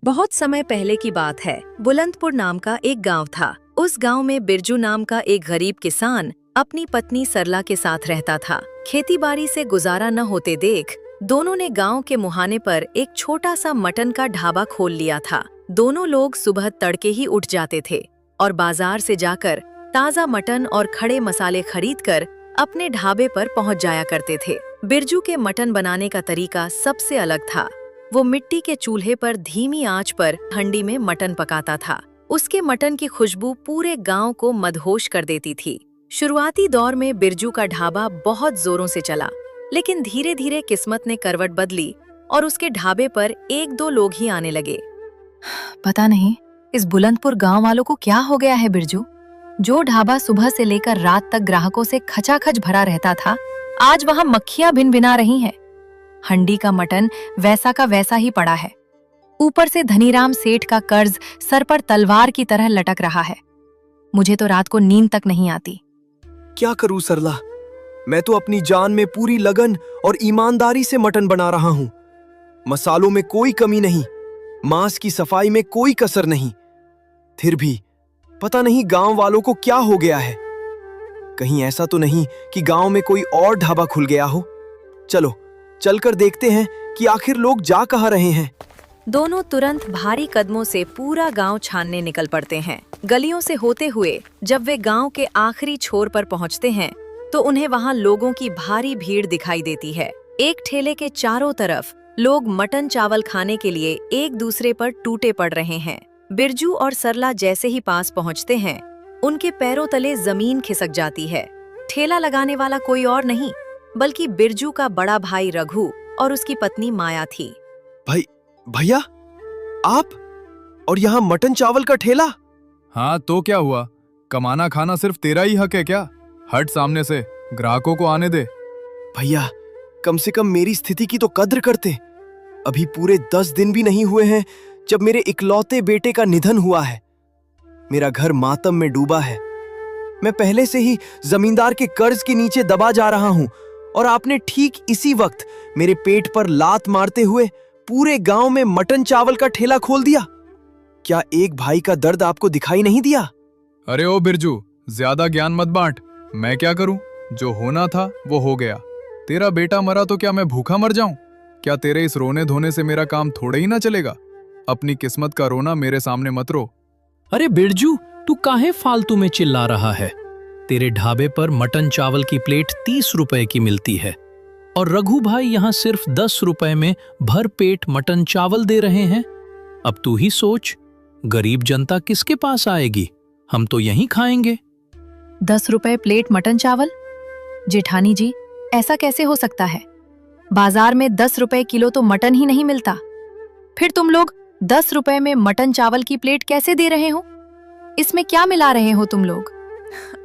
बहुत समय पहले की बात है। बुलंदपुर नाम का एक गांव था। उस गांव में बिरजू नाम का एक गरीब किसान अपनी पत्नी सरला के साथ रहता था। खेतीबाड़ी से गुजारा न होते देख दोनों ने गांव के मुहाने पर एक छोटा सा मटन का ढाबा खोल लिया था। दोनों लोग सुबह तड़के ही उठ जाते थे और बाजार से जाकर ताज़ा मटन और खड़े मसाले खरीदकर अपने ढाबे पर पहुंच जाया करते थे। बिरजू के मटन बनाने का तरीका सबसे अलग था। वो मिट्टी के चूल्हे पर धीमी आंच पर हंडी में मटन पकाता था। उसके मटन की खुशबू पूरे गांव को मदहोश कर देती थी। शुरुआती दौर में बिरजू का ढाबा बहुत जोरों से चला, लेकिन धीरे धीरे किस्मत ने करवट बदली और उसके ढाबे पर एक दो लोग ही आने लगे। पता नहीं इस बुलंदपुर गांव वालों को क्या हो गया है बिरजू। जो ढाबा सुबह से लेकर रात तक ग्राहकों से खचाखच भरा रहता था, आज वहां मक्खियां भिन भिना रही हैं। हंडी का मटन वैसा का वैसा ही पड़ा है। ऊपर से धनीराम सेठ का कर्ज सर पर तलवार की तरह लटक रहा है। मुझे तो रात को नींद तक नहीं आती। क्या करूं सरला, मैं तो अपनी जान में पूरी लगन और ईमानदारी से मटन बना रहा हूं। मसालों में कोई कमी नहीं, मांस की सफाई में कोई कसर नहीं। फिर भी पता नहीं गांव वालों को क्या हो गया है। कहीं ऐसा तो नहीं कि गांव में कोई और ढाबा खुल गया हो। चलो चलकर देखते हैं कि आखिर लोग जा कहाँ रहे हैं। दोनों तुरंत भारी कदमों से पूरा गांव छानने निकल पड़ते हैं। गलियों से होते हुए जब वे गांव के आखिरी छोर पर पहुंचते हैं तो उन्हें वहां लोगों की भारी भीड़ दिखाई देती है। एक ठेले के चारों तरफ लोग मटन चावल खाने के लिए एक दूसरे पर टूटे पड़ रहे हैं। बिरजू और सरला जैसे ही पास पहुंचते हैं, उनके पैरों तले जमीन खिसक जाती है। ठेला लगाने वाला कोई और नहीं बल्कि बिरजू का बड़ा भाई रघु और उसकी पत्नी माया थी। भैया आप, और यहाँ मटन चावल का ठेला? हाँ तो क्या हुआ, कमाना खाना सिर्फ तेरा ही हक है क्या? हट सामने से, ग्राहकों को आने दे। भैया कम से कम मेरी स्थिति की तो कद्र करते। अभी पूरे 10 दिन भी नहीं हुए हैं जब मेरे इकलौते बेटे का निधन हुआ है। मेरा घर मातम में डूबा है। मैं पहले से ही जमींदार के कर्ज के नीचे दबा जा रहा हूं और आपने ठीक इसी वक्त मेरे पेट पर लात मारते हुए पूरे गांव में मटन चावल का ठेला खोल दिया। क्या एक भाई का दर्द आपको दिखाई नहीं दिया? अरे ओ बिरजू, ज्यादा ज्ञान मत बांट। मैं क्या करूं? जो होना था वो हो गया। तेरा बेटा मरा तो क्या मैं भूखा मर जाऊं? क्या तेरे इस रोने धोने से मेरा काम थोड़े ही ना चलेगा? अपनी किस्मत का रोना मेरे सामने मत रो। अरे बिरजू, तू काहे फालतू में चिल्ला रहा है? तेरे ढाबे पर मटन चावल की प्लेट 30 रुपए की मिलती है और रघु भाई यहाँ सिर्फ 10 रुपए में भर पेट मटन चावल दे रहे हैं। अब तू ही सोच, गरीब जनता किसके पास आएगी? हम तो यहीं खाएंगे। 10 रुपए प्लेट मटन चावल? जेठानी जी, ऐसा कैसे हो सकता है? बाजार में 10 रुपए किलो तो मटन ही नहीं मिलता। फिर तुम लोग 10 रुपए में मटन चावल की प्लेट कैसे दे रहे हो? इसमें क्या मिला रहे हो तुम लोग?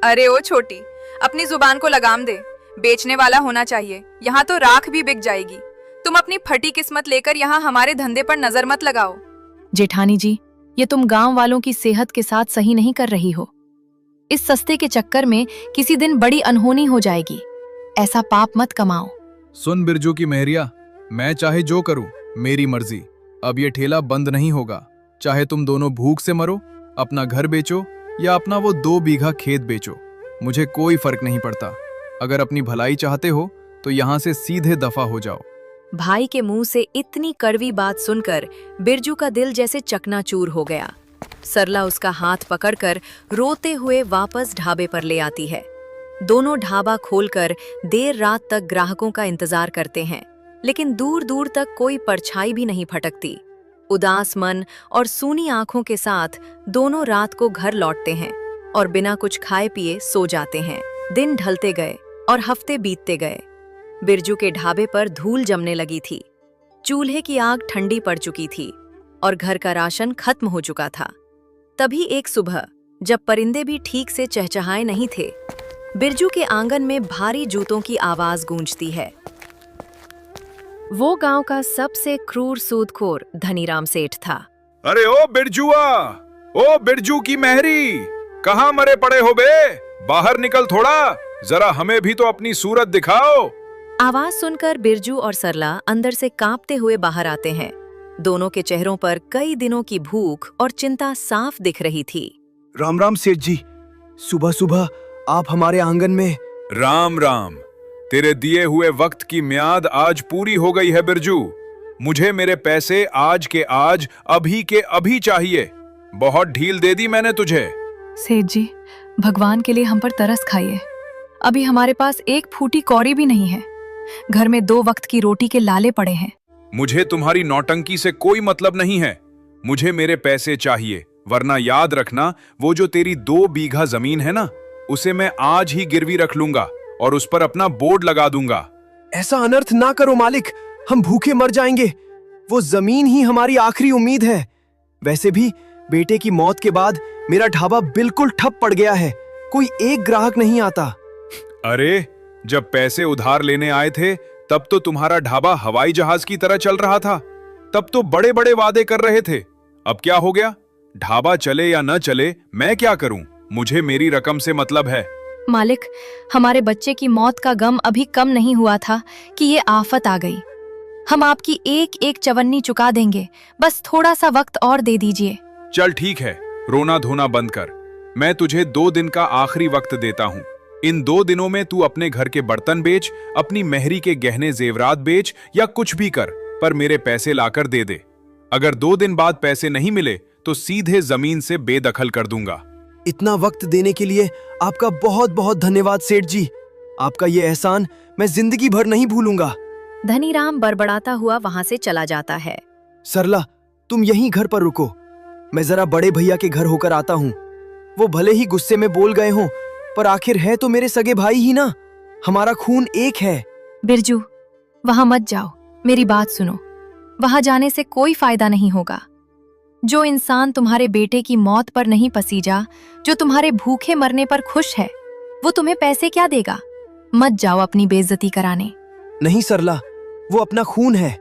अरे ओ छोटी, अपनी जुबान को लगाम दे। बेचने वाला होना चाहिए, यहाँ तो राख भी बिक जाएगी। तुम अपनी फटी किस्मत लेकर यहाँ हमारे धंधे पर नजर मत लगाओ। जेठानी जी, ये तुम गांव वालों की सेहत के साथ सही नहीं कर रही हो। इस सस्ते के चक्कर में किसी दिन बड़ी अनहोनी हो जाएगी। ऐसा पाप मत कमाओ। सुन बिरजू की मेहरिया, मैं चाहे जो करूं, मेरी मर्जी। अब ये ठेला बंद नहीं होगा। चाहे तुम दोनों भूख से मरो, अपना घर बेचो या अपना वो 2 बीघा खेत बेचो, मुझे कोई फर्क नहीं पड़ता। अगर अपनी भलाई चाहते हो तो यहाँ से सीधे दफा हो जाओ। भाई के मुंह से इतनी कड़वी बात सुनकर बिरजू का दिल जैसे चकनाचूर हो गया। सरला उसका हाथ पकड़कर रोते हुए वापस ढाबे पर ले आती है। दोनों ढाबा खोलकर देर रात तक ग्राहकों का इंतजार करते हैं, लेकिन दूर दूर तक कोई परछाई भी नहीं फटकती। उदास मन और सूनी आंखों के साथ दोनों रात को घर लौटते हैं और बिना कुछ खाए पिए सो जाते हैं। दिन ढलते गए और हफ्ते बीतते गए। बिरजू के ढाबे पर धूल जमने लगी थी। चूल्हे की आग ठंडी पड़ चुकी थी और घर का राशन खत्म हो चुका था। तभी एक सुबह, जब परिंदे भी ठीक से चहचहाए नहीं थे, बिरजू के आंगन में भारी जूतों की आवाज गूंजती है। वो गांव का सबसे क्रूर सूदखोर धनीराम सेठ था। अरे ओ बिरजुआ, ओ बिरजू की मेहरी, कहाँ मरे पड़े हो बे? बाहर निकल थोड़ा, जरा हमें भी तो अपनी सूरत दिखाओ। आवाज सुनकर बिरजू और सरला अंदर से कांपते हुए बाहर आते हैं। दोनों के चेहरों पर कई दिनों की भूख और चिंता साफ दिख रही थी। राम राम सेठ जी, सुबह सुबह आप हमारे आंगन में। राम राम। तेरे दिए हुए वक्त की म्याद आज पूरी हो गई है बिरजू। मुझे मेरे पैसे आज के आज, अभी के अभी चाहिए। बहुत ढील दे दी मैंने तुझे। सेठ जी, भगवान के लिए हम पर तरस खाइए। अभी हमारे पास एक फूटी कौड़ी भी नहीं है। घर में 2 वक्त की रोटी के लाले पड़े हैं। मुझे तुम्हारी नौटंकी से कोई मतलब नहीं है। मुझे मेरे पैसे चाहिए, वरना याद रखना वो जो तेरी 2 बीघा जमीन है ना, उसे मैं आज ही गिरवी रख लूंगा और उस पर अपना बोर्ड लगा दूंगा। ऐसा अनर्थ ना करो मालिक, हम भूखे मर जाएंगे। वो जमीन ही हमारी आखिरी उम्मीद है। वैसे भी बेटे की मौत के बाद मेरा ढाबा बिल्कुल ठप पड़ गया है। कोई एक ग्राहक नहीं आता। अरे, जब पैसे उधार लेने आए थे तब तो तुम्हारा ढाबा हवाई जहाज की तरह चल रहा था। तब तो बड़े बड़े वादे कर रहे थे। अब क्या हो गया? ढाबा चले या न चले, मैं क्या करूं? मुझे मेरी रकम से मतलब है। मालिक, हमारे बच्चे की मौत का गम अभी कम नहीं हुआ था कि ये आफत आ गई। हम आपकी एक एक चवन्नी चुका देंगे, बस थोड़ा सा वक्त और दे दीजिए। चल ठीक है, रोना धोना बंद कर। मैं तुझे 2 दिन का आखिरी वक्त देता हूं। इन 2 दिनों में तू अपने घर के बर्तन बेच, अपनी मेहरी के गहने जेवरात बेच या कुछ भी कर, पर मेरे पैसे लाकर दे दे। अगर 2 दिन बाद पैसे नहीं मिले तो सीधे जमीन से बेदखल कर दूंगा। इतना वक्त देने के लिए आपका बहुत बहुत धन्यवाद सेठ जी। आपका ये एहसान मैं जिंदगी भर नहीं भूलूंगा। धनीराम बड़बड़ाता हुआ वहां से चला जाता है। सरला, तुम यहीं घर पर रुको। मैं जरा बड़े भैया के घर होकर आता हूँ। वो भले ही गुस्से में बोल गए हों, पर आखिर है तो मेरे सगे भाई ही ना। हमारा खून एक है। बिरजू, वहां मत जाओ, मेरी बात सुनो। वहां जाने से कोई फायदा नहीं होगा। जो इंसान तुम्हारे बेटे की मौत पर नहीं पसीजा, जो तुम्हारे भूखे मरने पर खुश है, वो तुम्हें पैसे क्या देगा? मत जाओ अपनी बेइज्जती कराने। नहीं सरला, वो अपना खून है।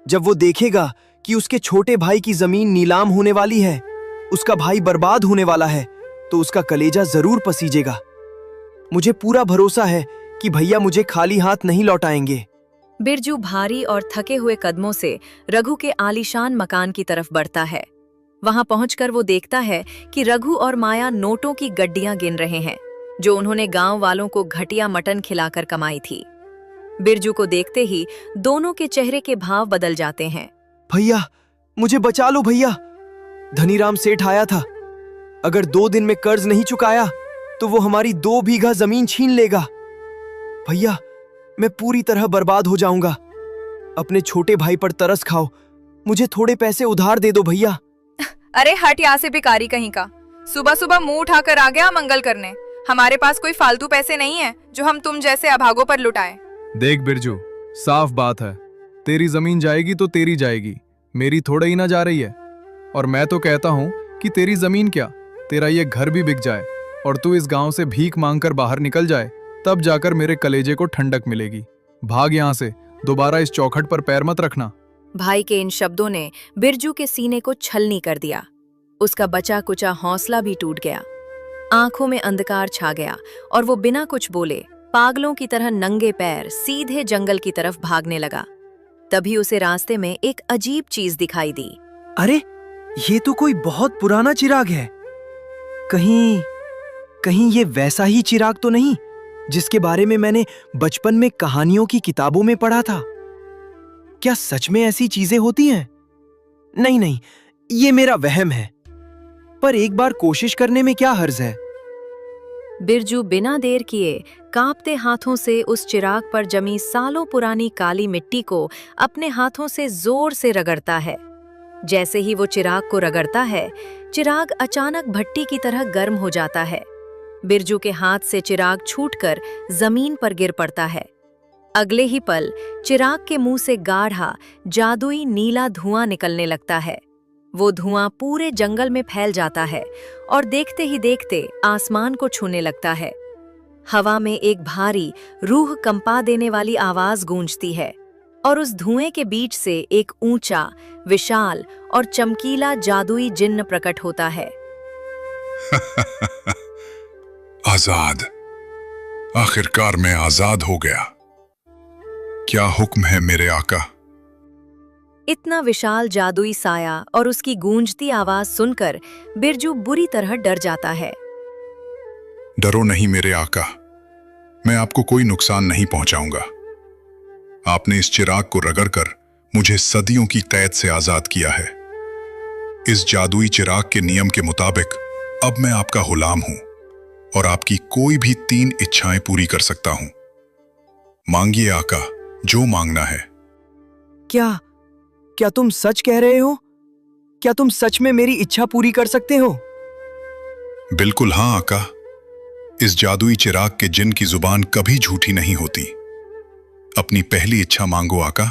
जब वो देखेगा कि उसके छोटे भाई की जमीन नीलाम होने वाली है, उसका भाई बर्बाद होने वाला है, तो उसका कलेजा जरूर पसीजेगा। मुझे पूरा भरोसा है कि भैया मुझे खाली हाथ नहीं लौटाएंगे। बिरजू भारी और थके हुए कदमों से रघु के आलीशान मकान की तरफ बढ़ता है। वहां पहुंचकर वो देखता है कि रघु और माया नोटों की गड्डियां गिन रहे हैं, जो उन्होंने गांव वालों को घटिया मटन खिलाकर कमाई थी। बिरजू को देखते ही दोनों के चेहरे के भाव बदल जाते हैं। भैया, मुझे बचा लो भैया। धनीराम सेठ आया था। अगर 2 दिन में कर्ज नहीं चुकाया तो वो हमारी 2 बीघा जमीन छीन लेगा। भैया, मैं पूरी तरह बर्बाद हो जाऊंगा। अपने छोटे भाई पर तरस खाओ, मुझे थोड़े पैसे उधार दे दो भैया। अरे हट यहाँ से भिखारी कहीं का। सुबह सुबह मुंह उठाकर आ गया मंगल करने। हमारे पास कोई फालतू पैसे नहीं है जो हम तुम जैसे अभागों पर लुटाएं। देख बिरजू, साफ बात है, तेरी जमीन जाएगी तो तेरी जाएगी, मेरी थोड़ा ही ना जा रही है। और मैं तो कहता हूँ कि तेरी जमीन क्या, तेरा ये घर भी बिक जाए और तू इस गांव से भीख मांगकर बाहर निकल जाए, तब जाकर मेरे कलेजे को ठंडक मिलेगी। भाग यहाँ से, दोबारा इस चौखट पर पैर मत रखना। भाई के इन शब्दों ने बिरजू के सीने को छलनी कर दिया। उसका बचा कुचा हौसला भी टूट गया। आंखों में अंधकार छा गया और वो बिना कुछ बोले पागलों की तरह नंगे पैर सीधे जंगल की तरफ भागने लगा। तभी उसे रास्ते में एक अजीब चीज दिखाई दी। अरे, ये तो कोई बहुत पुराना चिराग है। कहीं ये वैसा ही चिराग तो नहीं जिसके बारे में मैंने बचपन में कहानियों की किताबों में पढ़ा था? क्या सच में ऐसी चीजें होती हैं? नहीं, ये मेरा वहम है। पर एक बार कोशिश करने में क्या हर्ज है? बिरजू बिना देर किए कांपते हाथों से उस चिराग पर जमी सालों पुरानी काली मिट्टी को अपने हाथों से जोर से रगड़ता है। जैसे ही वो चिराग को रगड़ता है, चिराग अचानक भट्टी की तरह गर्म हो जाता है। बिरजू के हाथ से चिराग छूटकर जमीन पर गिर पड़ता है। अगले ही पल चिराग के मुंह से गाढ़ा जादुई नीला धुआं निकलने लगता है। वो धुआं पूरे जंगल में फैल जाता है और देखते ही देखते आसमान को छूने लगता है। हवा में एक भारी, रूह कंपा देने वाली आवाज गूंजती है और उस धुएं के बीच से एक ऊंचा, विशाल और चमकीला जादुई जिन्न प्रकट होता है। आजाद, आखिरकार मैं आजाद हो गया। क्या हुक्म है मेरे आका? इतना विशाल जादुई साया और उसकी गूंजती आवाज सुनकर बिरजू बुरी तरह डर जाता है। डरो नहीं मेरे आका, मैं आपको कोई नुकसान नहीं पहुंचाऊंगा। आपने इस चिराग को रगड़कर मुझे सदियों की कैद से आजाद किया है। इस जादुई चिराग के नियम के मुताबिक अब मैं आपका गुलाम हूं और आपकी कोई भी 3 इच्छाएं पूरी कर सकता हूं। मांगिए आका, जो मांगना है। क्या तुम सच कह रहे हो? क्या तुम सच में मेरी इच्छा पूरी कर सकते हो? बिल्कुल हाँ आका, इस जादुई चिराग के जिन की जुबान कभी झूठी नहीं होती। अपनी पहली इच्छा मांगो आका।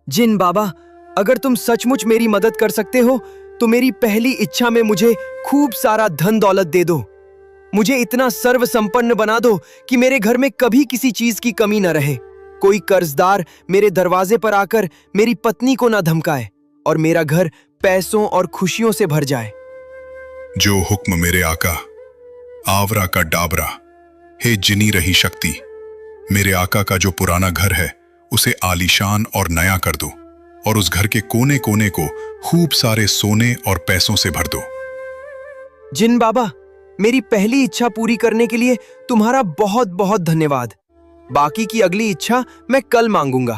जिन बाबा, अगर तुम सचमुच मेरी मदद कर सकते हो तो मेरी पहली इच्छा में मुझे खूब सारा धन दौलत दे दो। मुझे इतना सर्व संपन्न बना दो कि मेरे घर में कभी किसी चीज की कमी न रहे। कोई कर्जदार मेरे दरवाजे पर आकर मेरी पत्नी को न धमकाए और मेरा घर पैसों और खुशियों से भर जाए। जो हुक्म मेरे आका। आवरा का डाबरा। हे जिनी रही शक्ति, मेरे आका का जो पुराना घर है उसे आलीशान और नया कर दो और उस घर के कोने कोने को खूब सारे सोने और पैसों से भर दो। जिन बाबा, मेरी पहली इच्छा पूरी करने के लिए तुम्हारा बहुत बहुत धन्यवाद। बाकी की अगली इच्छा मैं कल मांगूंगा।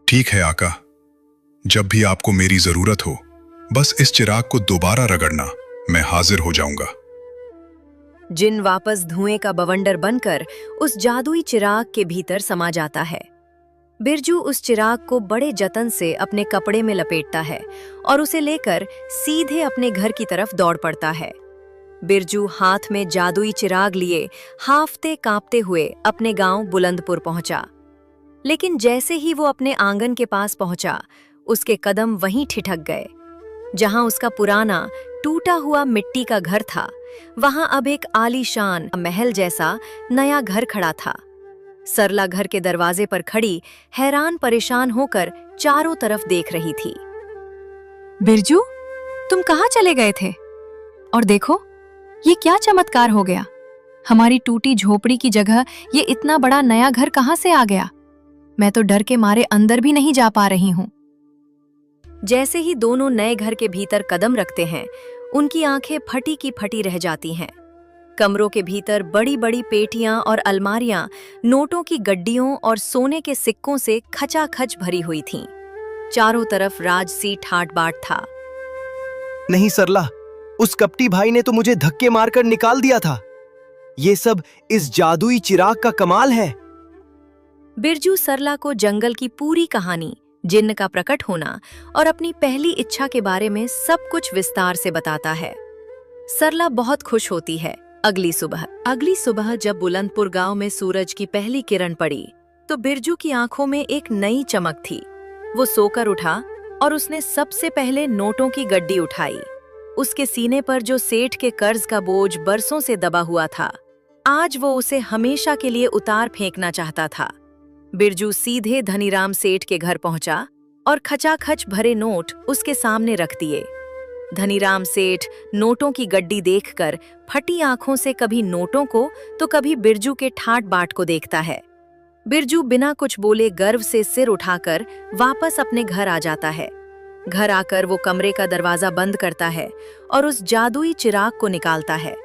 ठीक है आका, जब भी आपको मेरी जरूरत हो बस इस चिराग को दोबारा रगड़ना, मैं हाजिर हो जाऊंगा। जिन वापस धुएं का बवंडर बनकर उस जादुई चिराग के भीतर समा जाता है। बिरजू उस चिराग को बड़े जतन से अपने कपड़े में लपेटता है और उसे लेकर सीधे अपने घर की तरफ दौड़ पड़ता है। बिरजू हाथ में जादुई चिराग लिए हांफते कांपते हुए अपने गांव बुलंदपुर पहुंचा। लेकिन जैसे ही वो अपने आंगन के पास पहुंचा, उसके कदम वहीं ठिठक गए। जहां उसका पुराना टूटा हुआ मिट्टी का घर था, वहां अब एक आलीशान महल जैसा नया घर खड़ा था। सरला घर के दरवाजे पर खड़ी हैरान परेशान होकर चारों तरफ देख रही थी। बिरजू, तुम कहाँ चले गए थे? और देखो, ये क्या चमत्कार हो गया। हमारी टूटी झोपड़ी की जगह ये इतना बड़ा नया घर कहाँ से आ गया? मैं तो डर के मारे अंदर भी नहीं जा पा रही हूँ। जैसे ही दोनों नए घर के भीतर कदम रखते हैं, उनकी आंखें फटी की फटी रह जाती हैं। कमरों के भीतर बड़ी बड़ी पेटियां और अलमारियां नोटों की गड्डियों और सोने के सिक्कों से खचाखच भरी हुई थीं। चारों तरफ राजसी ठाट बाट था। नहीं सरला, उस कपटी भाई ने तो मुझे धक्के मारकर निकाल दिया था। ये सब इस जादुई चिराग का कमाल है। बिरजू सरला को जंगल की पूरी कहानी, जिन्न का प्रकट होना और अपनी पहली इच्छा के बारे में सब कुछ विस्तार से बताता है। सरला बहुत खुश होती है। अगली सुबह जब बुलंदपुर गांव में सूरज की पहली किरण पड़ी, तो बिरजू की आंखों में एक नई चमक थी। वो सोकर उठा और उसने सबसे पहले नोटों की गड्डी उठाई। उसके सीने पर जो सेठ के कर्ज का बोझ बरसों से दबा हुआ था, आज वो उसे हमेशा के लिए उतार फेंकना चाहता था। बिरजू सीधे धनीराम सेठ के घर पहुंचा और खचाखच भरे नोट उसके सामने रख दिए। धनीराम सेठ नोटों की गड्डी देखकर फटी आंखों से कभी नोटों को तो कभी बिरजू के ठाट बाट को देखता है। बिरजू बिना कुछ बोले गर्व से सिर उठाकर वापस अपने घर आ जाता है। घर आकर वो कमरे का दरवाजा बंद करता है और उस जादुई चिराग को निकालता है।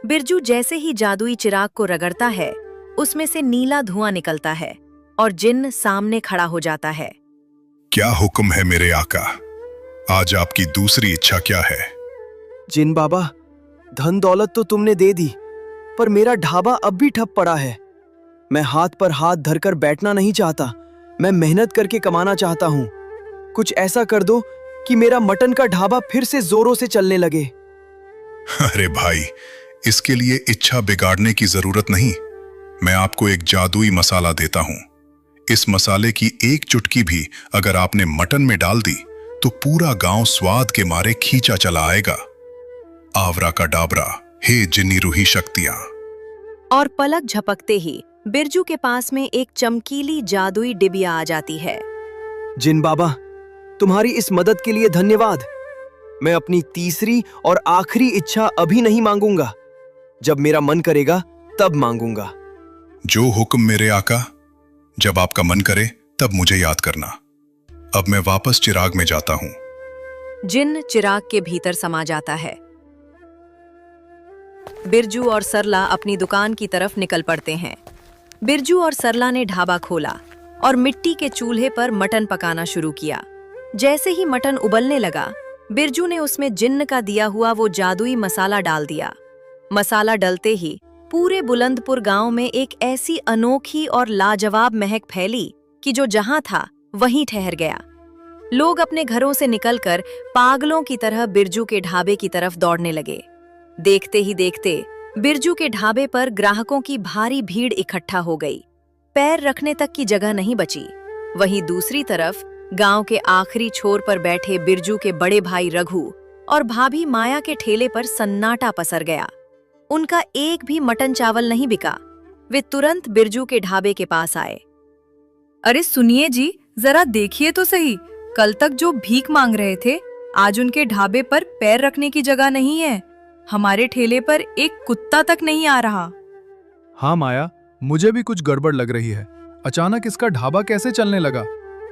बिरजू जैसे ही जादुई चिराग को रगड़ता है, उसमें से नीला धुआं निकलता है और जिन्न सामने खड़ा हो जाता है। क्या हुक्म है मेरे आका? आज आपकी दूसरी इच्छा क्या है? जिन बाबा, धन दौलत तो तुमने दे दी, पर मेरा ढाबा अब भी ठप पड़ा है। मैं हाथ पर हाथ धरकर बैठना नहीं चाहता। मैं मेहनत करके कमाना चाहता हूँ। कुछ ऐसा कर दो कि मेरा मटन का ढाबा फिर से जोरों से चलने लगे। अरे भाई, इसके लिए इच्छा बिगाड़ने की जरूरत नहीं। मैं आपको एक जादुई मसाला देता हूँ। इस मसाले की एक चुटकी भी अगर आपने मटन में डाल दी तो पूरा गांव स्वाद के मारे खींचा चला आएगा। आवरा का डाबरा, हे जिन्नी रूही शक्तियां। और पलक झपकते ही बिरजू के पास में एक चमकीली जादुई डिबिया आ जाती है। जिन बाबा, तुम्हारी इस मदद के लिए धन्यवाद। मैं अपनी तीसरी और आखिरी इच्छा अभी नहीं मांगूंगा। जब मेरा मन करेगा तब मांगूंगा। जो हुक्म मेरे आका। जब आपका मन करे तब मुझे याद करना। अब मैं वापस चिराग में जाता हूँ। जिन चिराग के भीतर समा जाता है। बिरजू और सरला अपनी दुकान की तरफ निकल पड़ते हैं। बिरजू और सरला ने ढाबा खोला और मिट्टी के चूल्हे पर मटन पकाना शुरू किया। जैसे ही मटन उबलने लगा, बिरजू ने उसमें जिन्न का दिया हुआ वो जादुई मसाला डाल दिया। मसाला डलते ही पूरे बुलंदपुर गांव में एक ऐसी अनोखी और लाजवाब महक फैली कि जो जहां था वहीं ठहर गया। लोग अपने घरों से निकलकर पागलों की तरह बिरजू के ढाबे की तरफ दौड़ने लगे। देखते ही देखते बिरजू के ढाबे पर ग्राहकों की भारी भीड़ इकट्ठा हो गई। पैर रखने तक की जगह नहीं बची। वहीं दूसरी तरफ गांव के आखिरी छोर पर बैठे बिरजू के बड़े भाई रघु और भाभी माया के ठेले पर सन्नाटा पसर गया। उनका एक भी मटन चावल नहीं बिका। वे तुरंत बिरजू के ढाबे के पास आए। अरे सुनिए जी, जरा देखिए तो सही, कल तक जो भीख मांग रहे थे, आज उनके ढाबे पर पैर रखने की जगह नहीं है। हमारे ठेले पर एक कुत्ता तक नहीं आ रहा। हाँ माया, मुझे भी कुछ गड़बड़ लग रही है। अचानक इसका ढाबा कैसे चलने लगा?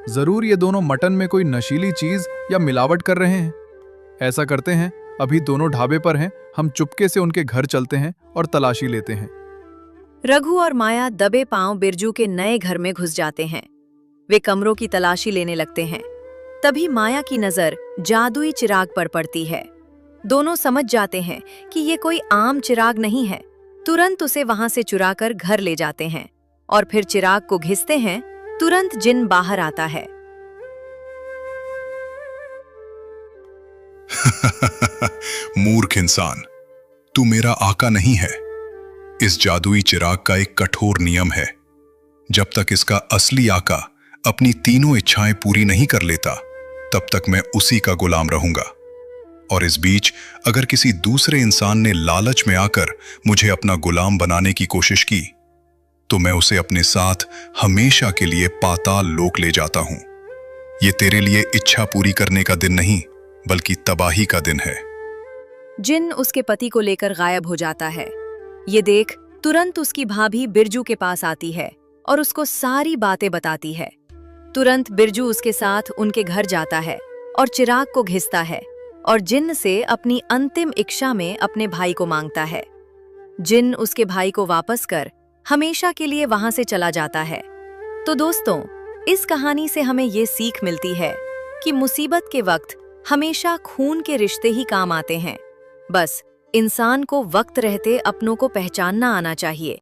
जरूर ये दोनों मटन में कोई नशीली चीज या मिलावट कर रहे हैं। ऐसा करते हैं, अभी दोनों ढाबे पर हैं, हम चुपके से उनके घर चलते हैं और तलाशी लेते हैं। रघु और माया दबे पांव बिरजू के नए घर में घुस जाते हैं। वे कमरों की तलाशी लेने लगते हैं। तभी माया की नजर जादुई चिराग पर पड़ती है। दोनों समझ जाते हैं कि ये कोई आम चिराग नहीं है। तुरंत उसे वहां से चुराकर घर ले जाते हैं और फिर चिराग को घिसते हैं। तुरंत जिन बाहर आता है। मूर्ख इंसान, तू मेरा आका नहीं है। इस जादुई चिराग का एक कठोर नियम है, जब तक इसका असली आका अपनी तीनों इच्छाएं पूरी नहीं कर लेता, तब तक मैं उसी का गुलाम रहूंगा। और इस बीच अगर किसी दूसरे इंसान ने लालच में आकर मुझे अपना गुलाम बनाने की कोशिश की, तो मैं उसे अपने साथ हमेशा के लिए पाताल लोक ले जाता हूं। ये तेरे लिए इच्छा पूरी करने का दिन नहीं, बल्कि तबाही का दिन है। जिन उसके पति को लेकर गायब हो जाता है। ये देख तुरंत उसकी भाभी बिरजू के पास आती है और उसको सारी बातें बताती है। तुरंत बिरजू उसके साथ उनके घर जाता है और चिराग को घिसता है और जिन से अपनी अंतिम इच्छा में अपने भाई को मांगता है। जिन उसके भाई को वापस कर हमेशा के लिए वहां से चला जाता है। तो दोस्तों, इस कहानी से हमें ये सीख मिलती है कि मुसीबत के वक्त हमेशा खून के रिश्ते ही काम आते हैं। बस इंसान को वक्त रहते अपनों को पहचानना आना चाहिए।